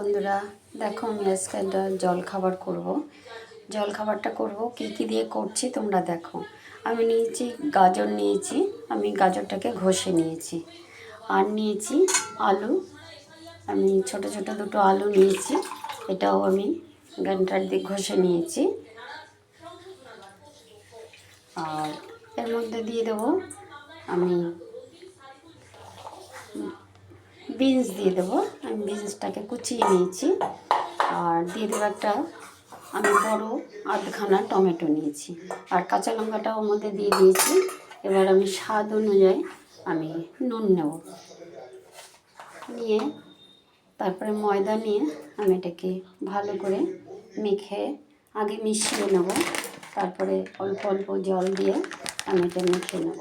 বন্ধুরা, দেখো আমি আজকে একটা জলখাবার করব। জলখাবারটা করব কি কি দিয়ে করছি তোমরা দেখো। আমি নিয়েছি গাজর, আমি গাজরটাকে ঘষে নিয়েছি। আর নিয়েছি আলু, আমি ছোট ছোট দুটো আলু নিয়েছি, এটাও আমি গ্রাইন্ডার দিয়ে ঘষে নিয়েছি। আর এর মধ্যে দিয়ে দেবো আমি বিনস দিয়ে দেবো। আমি বিনসটাকে কুচিয়ে নিয়েছি। আর দিয়ে দেবো একটা, আমি বড় আধখানা টমেটো নিয়েছি। আর কাঁচা লঙ্কাটাও ওর মধ্যে দিয়ে দিয়েছি। এবার আমি স্বাদ অনুযায়ী আমি নুন নেব, নিয়ে তারপরে ময়দা নিয়ে আমি এটাকে ভালো করে মেখে আগে মিশিয়ে নেব। তারপরে অল্প অল্প জল দিয়ে আমি এটা মেখে নেব।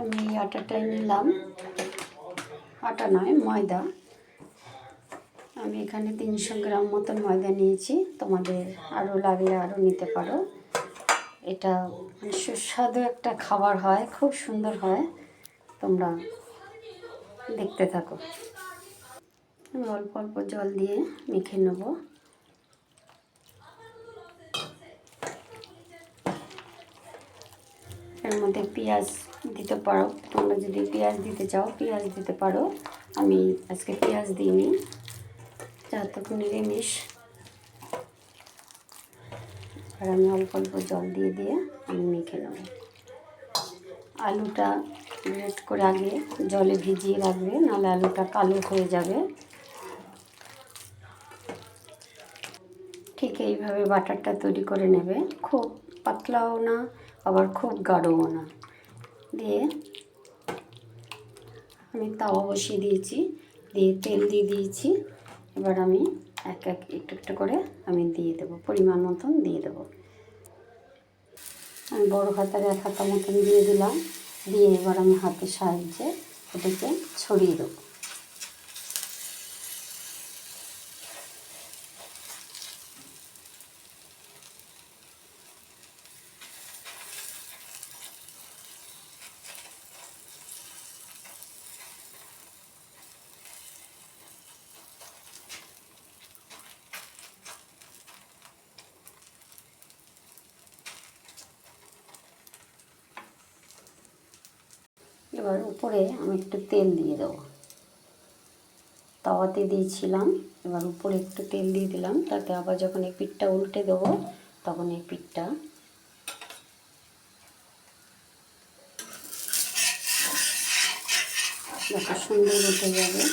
আমি আটাটাই নিলাম, আটা নয় ময়দা। আমি এখানে 300 গ্রাম মতন ময়দা নিয়েছি, তোমাদের আরও লাগলে আরও নিতে পারো। এটা সুস্বাদু একটা খাবার হয়, খুব সুন্দর হয়, তোমরা দেখতে থাকো। আমি অল্প অল্প জল দিয়ে মেখে নেব। এর মধ্যে পেঁয়াজ দিতে পারো, তোমরা যদি পেঁয়াজ দিতে চাও পেঁয়াজ দিতে পারো। আমি আজকে পেঁয়াজ দিইনি, যেহেতু নিরামিষ। আর আমি অল্প অল্প জল দিয়ে দিয়ে আমি মেখে নেব। আলুটা গ্রেট করে আগে জলে ভিজিয়ে রাখবে, নাহলে আলুটা কালো হয়ে যাবে। ঠিক এইভাবে বাটারটা তৈরি করে নেবে, খুব পাতলাও না আবার খুব গাঢ়ও না। দিয়ে আমি তাওয়া বসিয়ে দিয়েছি, দিয়ে তেল দিয়ে দিয়েছি। এবার আমি এক এক একটু একটু করে আমি দিয়ে দেবো, পরিমাণ মতন দিয়ে দেবো। আমি বড় হাতার 1 হাতা মতন দিয়ে দিলাম। দিয়ে এবার আমি হাতের সাহায্যে এটাকে ছড়িয়ে দেবো। এবার উপরে আমি একটু তেল দিয়ে দেবো, তাওয়াতে দিয়েছিলাম। এবার উপরে একটু তেল দিয়ে দিলাম, তাতে আবার যখন এই পিঠটা উল্টে দেবো তখন এই পিঠটা যত সুন্দর উঠে যাবে।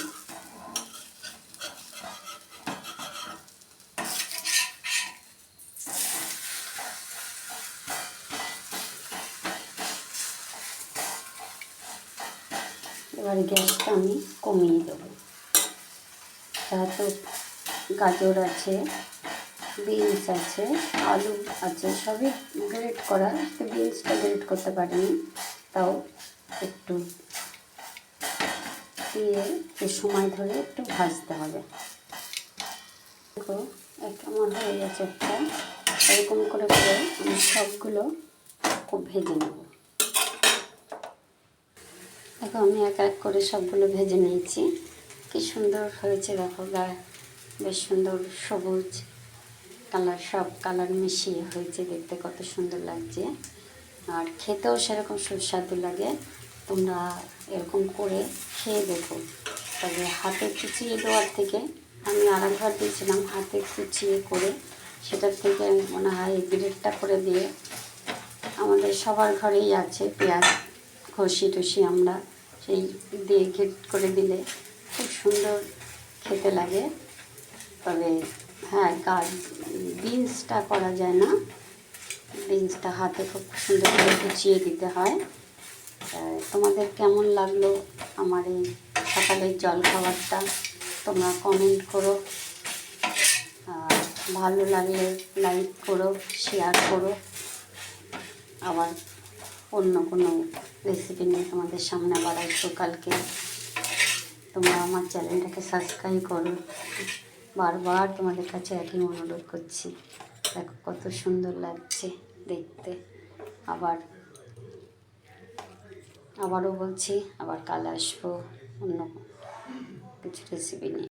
এবার গ্যাসটা আমি কমিয়ে দেবো। যেহেতু গাজর আছে, বিনস আছে, আলু আছে, সবই গ্রেট করা, তো বিনসটা গ্রেট করতে পারিনি, তাও একটু দিয়ে একটু সময় ধরে একটু ভাজতে হবে। দেখো কেমন হয়ে গেছে একটা, এরকম করে করে আমি সবগুলো খুব ভেজে নেব। দেখো আমি এক এক করে সবগুলো ভেজে নিয়েছি। কি সুন্দর হয়েছে দেখো, গায়ে বেশ সুন্দর সবুজ কালার, সব কালার মিশিয়ে হয়েছে, দেখতে কত সুন্দর লাগছে। আর খেতেও সেরকম সুস্বাদু লাগে। তোমরা এরকম করে খেয়ে দেখো। তবে হাতে কুচিয়ে দেওয়ার থেকে আমি আরেকবার দিয়েছিলাম হাতে কুচিয়ে করে, সেটার থেকে মনে হয় এই গ্রেটটা করে দিয়ে, আমাদের সবার ঘরেই আছে পেঁয়াজ, ঘষি টষি আমরা সেই দিয়ে গ্রেট করে দিলে খুব সুন্দর খেতে লাগে। তবে হ্যাঁ, বিনসটা করা যায় না, বিনসটা হাতে খুব সুন্দর করে কুচিয়ে দিতে হয়। তোমাদের কেমন লাগলো আমার এই সকালের জলখাবারটা তোমরা কমেন্ট করো। ভালো লাগলে লাইক করো, শেয়ার করো। আবার অন্য কোনো রেসিপি নিয়ে তোমাদের সামনে আবার আসবো কালকে। তোমরা আমার চ্যানেলটাকে সাবস্ক্রাইব করো, বারবার তোমাদের কাছে একই অনুরোধ করছি। দেখো কত সুন্দর লাগছে দেখতে। আবার আবারও বলছি, আবার কাল আসবো অন্য কিছু রেসিপি নিয়ে।